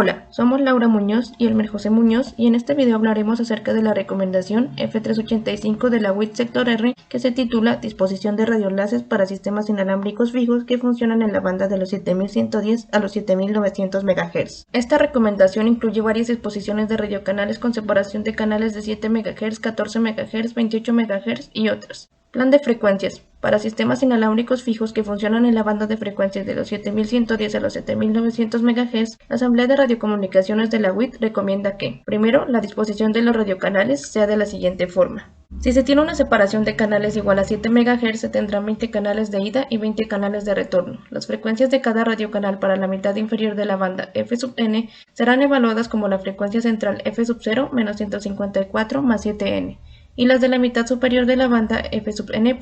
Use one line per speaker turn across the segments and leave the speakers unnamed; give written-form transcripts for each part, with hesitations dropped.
Hola, somos Laura Muñoz y Elmer José Muñoz y en este video hablaremos acerca de la recomendación F385 de la WIT Sector R que se titula Disposición de radioenlaces para sistemas inalámbricos fijos que funcionan en la banda de los 7110 a los 7900 MHz. Esta recomendación incluye varias disposiciones de radiocanales con separación de canales de 7 MHz, 14 MHz, 28 MHz y otras. Plan de frecuencias. Para sistemas inalámbricos fijos que funcionan en la banda de frecuencias de los 7110 a los 7900 MHz, la Asamblea de Radiocomunicaciones de la WIT recomienda que, primero, la disposición de los radiocanales sea de la siguiente forma. Si se tiene una separación de canales igual a 7 MHz, se tendrán 20 canales de ida y 20 canales de retorno. Las frecuencias de cada radiocanal para la mitad inferior de la banda f sub n serán evaluadas como la frecuencia central f sub 0 menos 154 más 7n. Y las de la mitad superior de la banda f sub n'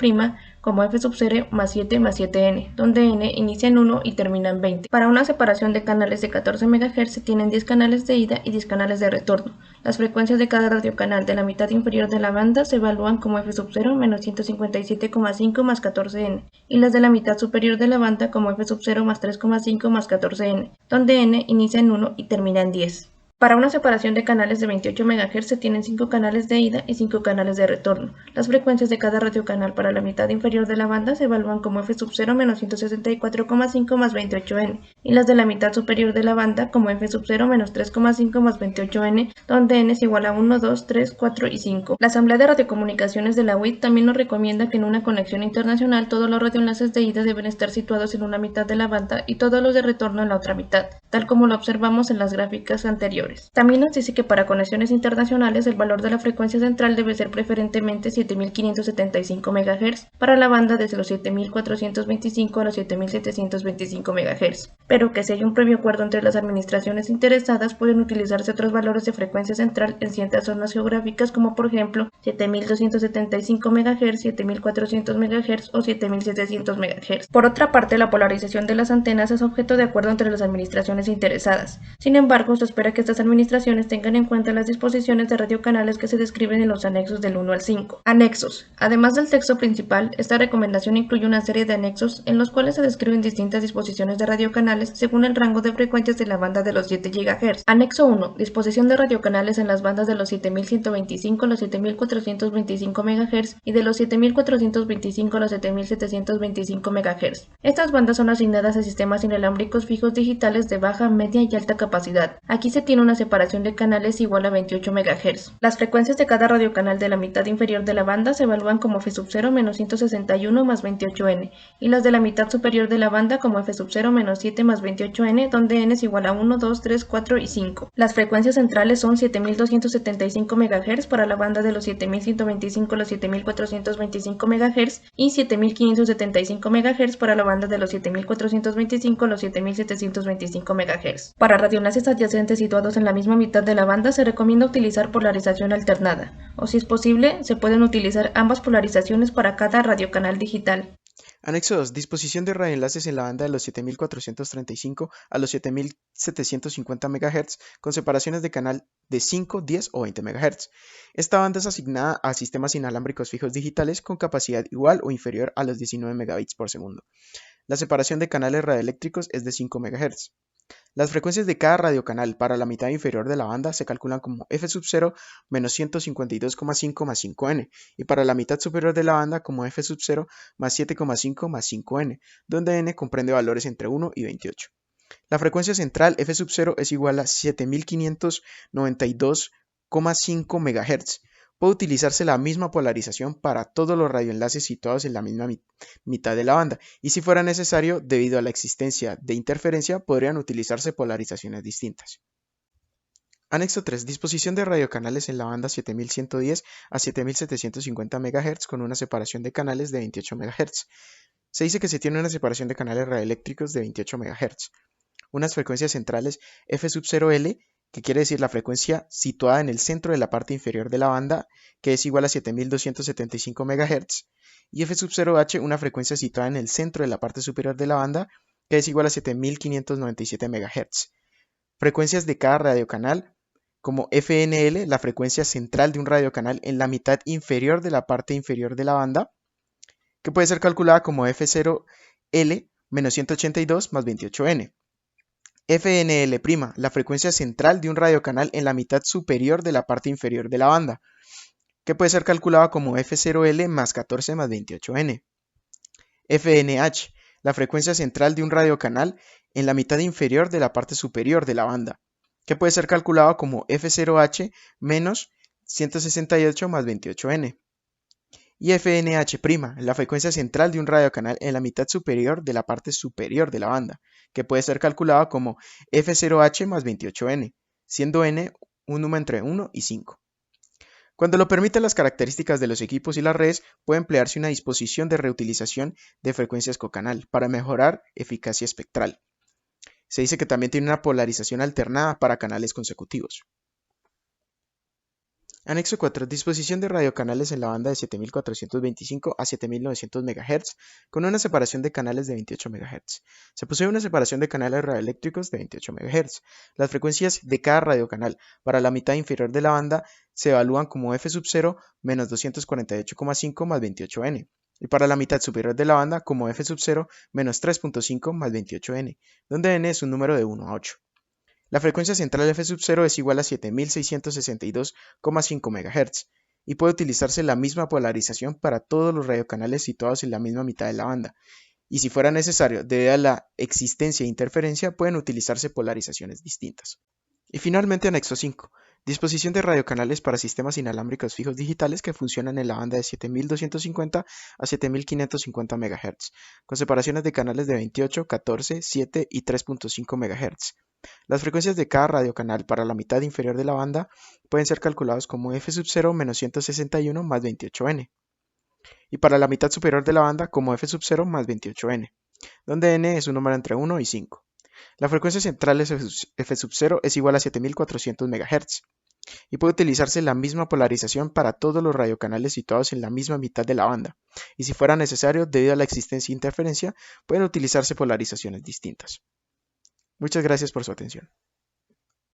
como f sub 0 más 7 más 7n, donde n inicia en 1 y termina en 20. Para una separación de canales de 14 MHz se tienen 10 canales de ida y 10 canales de retorno. Las frecuencias de cada radiocanal de la mitad inferior de la banda se evalúan como f sub 0 menos 157,5 más 14n, y las de la mitad superior de la banda como f sub 0 más 3,5 más 14n, donde n inicia en 1 y termina en 10. Para una separación de canales de 28 MHz se tienen 5 canales de ida y 5 canales de retorno. Las frecuencias de cada radiocanal para la mitad inferior de la banda se evalúan como f sub 0 menos 164,5 más 28n, y las de la mitad superior de la banda como f sub 0 menos 3,5 más 28n, donde n es igual a 1, 2, 3, 4 y 5. La Asamblea de Radiocomunicaciones de la WIT también nos recomienda que en una conexión internacional todos los radioenlaces de ida deben estar situados en una mitad de la banda y todos los de retorno en la otra mitad, tal como lo observamos en las gráficas anteriores. También nos dice que para conexiones internacionales el valor de la frecuencia central debe ser preferentemente 7575 MHz para la banda desde los 7425 a los 7725 MHz, pero que si hay un previo acuerdo entre las administraciones interesadas pueden utilizarse otros valores de frecuencia central en ciertas zonas geográficas como por ejemplo 7275 MHz, 7400 MHz o 7700 MHz. Por otra parte, la polarización de las antenas es objeto de acuerdo entre las administraciones interesadas. Sin embargo, se espera que estas administraciones tengan en cuenta las disposiciones de radiocanales que se describen en los anexos del 1 al 5. Anexos. Además del texto principal, esta recomendación incluye una serie de anexos en los cuales se describen distintas disposiciones de radiocanales según el rango de frecuencias de la banda de los 7 GHz. Anexo 1. Disposición de radiocanales en las bandas de los 7125 a los 7425 MHz y de los 7425 a los 7725 MHz. Estas bandas son asignadas a sistemas inalámbricos fijos digitales de baja, media y alta capacidad. Aquí se tiene una separación de canales igual a 28 MHz. Las frecuencias de cada radiocanal de la mitad inferior de la banda se evalúan como f sub 0 menos 161 más 28n, y las de la mitad superior de la banda como f sub 0 menos 7 más 28n, donde n es igual a 1, 2, 3, 4 y 5. Las frecuencias centrales son 7275 MHz para la banda de los 7125 a los 7425 MHz y 7575 MHz para la banda de los 7425 a los 7725 MHz. Para radioenlaces adyacentes situados en la misma mitad de la banda se recomienda utilizar polarización alternada, o si es posible, se pueden utilizar ambas polarizaciones para cada radiocanal digital.
Anexo 2. Disposición de radioenlaces en la banda de los 7435 a los 7750 MHz con separaciones de canal de 5, 10 o 20 MHz. Esta banda es asignada a sistemas inalámbricos fijos digitales con capacidad igual o inferior a los 19 megabits por segundo. La separación de canales radioeléctricos es de 5 MHz. Las frecuencias de cada radiocanal para la mitad inferior de la banda se calculan como f sub 0 menos 152,5 más 5n y para la mitad superior de la banda como f sub 0 más 7,5 más 5n, donde n comprende valores entre 1 y 28. La frecuencia central f sub 0 es igual a 7592,5 MHz. Puede utilizarse la misma polarización para todos los radioenlaces situados en la misma mitad de la banda, y si fuera necesario, debido a la existencia de interferencia, podrían utilizarse polarizaciones distintas. Anexo 3. Disposición de radiocanales en la banda 7110 a 7750 MHz con una separación de canales de 28 MHz. Se dice que se tiene una separación de canales radioeléctricos de 28 MHz. Unas frecuencias centrales f sub 0L, que quiere decir la frecuencia situada en el centro de la parte inferior de la banda, que es igual a 7275 MHz, y f sub 0H, una frecuencia situada en el centro de la parte superior de la banda, que es igual a 7597 MHz. Frecuencias de cada radiocanal, como FNL, la frecuencia central de un radiocanal en la mitad inferior de la parte inferior de la banda, que puede ser calculada como F0L menos 182 más 28N. FNL', la frecuencia central de un radiocanal en la mitad superior de la parte inferior de la banda, que puede ser calculada como F0L más 14 más 28N. FNH, la frecuencia central de un radiocanal en la mitad inferior de la parte superior de la banda, que puede ser calculada como F0H menos 168 más 28N. Y FNH', la frecuencia central de un radiocanal en la mitad superior de la parte superior de la banda, que puede ser calculada como F0H más 28N, siendo N un número entre 1 y 5. Cuando lo permiten las características de los equipos y las redes, puede emplearse una disposición de reutilización de frecuencias cocanal para mejorar eficacia espectral. Se dice que también tiene una polarización alternada para canales consecutivos. Anexo 4. Disposición de radiocanales en la banda de 7425 a 7900 MHz con una separación de canales de 28 MHz. Se posee una separación de canales radioeléctricos de 28 MHz. Las frecuencias de cada radiocanal para la mitad inferior de la banda se evalúan como F0 menos 248,5 más 28N y para la mitad superior de la banda como F0 menos 3.5 más 28N, donde N es un número de 1 a 8. La frecuencia central F0 es igual a 7662,5 MHz y puede utilizarse la misma polarización para todos los radiocanales situados en la misma mitad de la banda, y si fuera necesario, debido a la existencia de interferencia, pueden utilizarse polarizaciones distintas. Y finalmente, anexo 5. Disposición de radiocanales para sistemas inalámbricos fijos digitales que funcionan en la banda de 7250 a 7550 MHz, con separaciones de canales de 28, 14, 7 y 3.5 MHz. Las frecuencias de cada radiocanal para la mitad inferior de la banda pueden ser calculados como F0 menos 161 más 28N y para la mitad superior de la banda como F0 más 28N, donde N es un número entre 1 y 5. La frecuencia central F0 es igual a 7400 MHz y puede utilizarse la misma polarización para todos los radiocanales situados en la misma mitad de la banda, y si fuera necesario, debido a la existencia de interferencia, pueden utilizarse polarizaciones distintas. Muchas gracias por su atención.